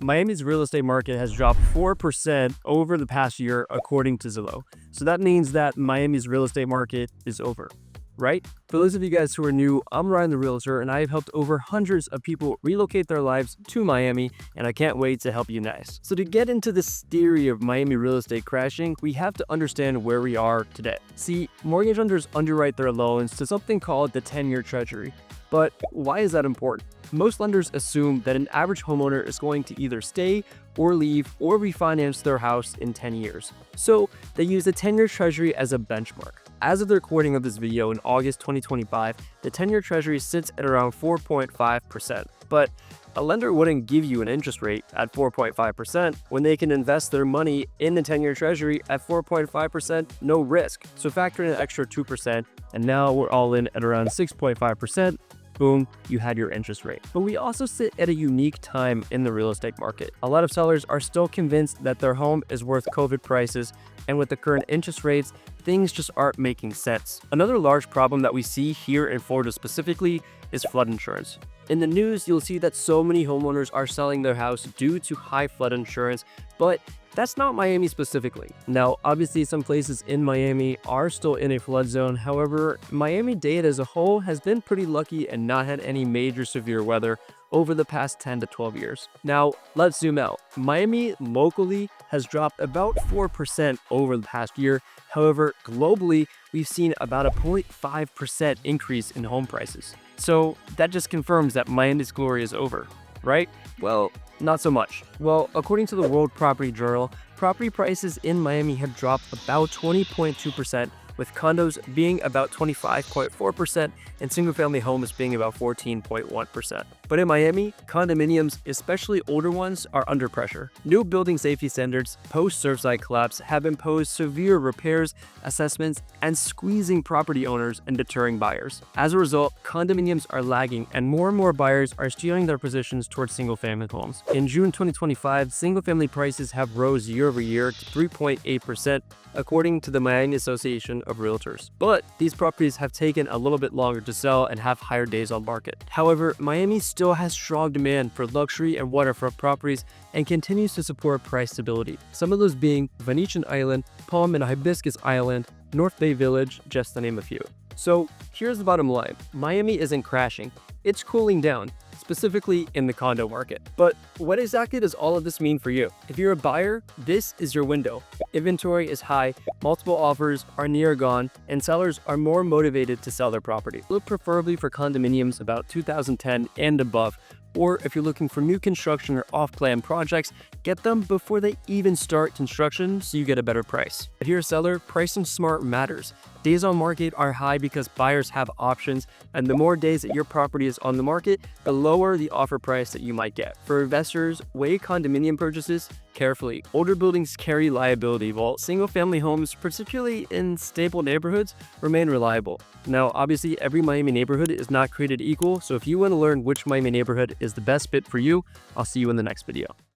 Miami's real estate market has dropped 4% over the past year, according to Zillow. So that means that Miami's real estate market is over, right? For those of you guys who are new, I'm Ryan the Realtor, and I have helped over hundreds of people relocate their lives to Miami, and I can't wait to help you next. So to get into this theory of Miami real estate crashing, we have to understand where we are today. See, mortgage lenders underwrite their loans to something called the 10-year treasury. But why is that important? Most lenders assume that an average homeowner is going to either stay or leave or refinance their house in 10 years. So they use the 10-year treasury as a benchmark. As of the recording of this video in August 2025, the 10-year treasury sits at around 4.5%. But a lender wouldn't give you an interest rate at 4.5% when they can invest their money in the 10-year treasury at 4.5%, no risk. So factor in an extra 2%, and now we're all in at around 6.5%. Boom, you had your interest rate. But we also sit at a unique time in the real estate market. A lot of sellers are still convinced that their home is worth COVID prices, and with the current interest rates, things just aren't making sense. Another large problem that we see here in Florida specifically is flood insurance. In the news, you'll see that so many homeowners are selling their house due to high flood insurance, but that's not Miami specifically. Now, obviously some places in Miami are still in a flood zone. However, Miami-Dade as a whole has been pretty lucky and not had any major severe weather over the past 10 to 12 years. Now, let's zoom out. Miami locally has dropped about 4% over the past year. However, globally, we've seen about a 0.5% increase in home prices. So that just confirms that Miami's glory is over, right? Well, not so much. Well, according to the World Property Journal, property prices in Miami have dropped about 20.2%, with condos being about 25.4% and single-family homes being about 14.1%. But in Miami, condominiums, especially older ones, are under pressure. New building safety standards post-Surfside collapse have imposed severe repairs, assessments, and squeezing property owners and deterring buyers. As a result, condominiums are lagging and more buyers are steering their positions towards single-family homes. In June 2025, single-family prices have rose year over year to 3.8%, according to the Miami Association of Realtors. But these properties have taken a little bit longer to sell and have higher days on market. However, Miami still has strong demand for luxury and waterfront properties and continues to support price stability. Some of those being Venetian Island, Palm and Hibiscus Island, North Bay Village, just to name a few. So here's the bottom line. Miami isn't crashing, it's cooling down, specifically in the condo market. But what exactly does all of this mean for you? If you're a buyer, this is your window. Inventory is high, multiple offers are near gone, and sellers are more motivated to sell their property. Look preferably for condominiums about 2010 and above, or if you're looking for new construction or off-plan projects, get them before they even start construction so you get a better price. If you're a seller, pricing smart matters. Days on market are high because buyers have options, and the more days that your property is on the market, the lower the offer price that you might get. For investors, weigh condominium purchases carefully. Older buildings carry liability, while single-family homes, particularly in stable neighborhoods, remain reliable. Now, obviously, every Miami neighborhood is not created equal, so if you want to learn which Miami neighborhood is the best fit for you, I'll see you in the next video.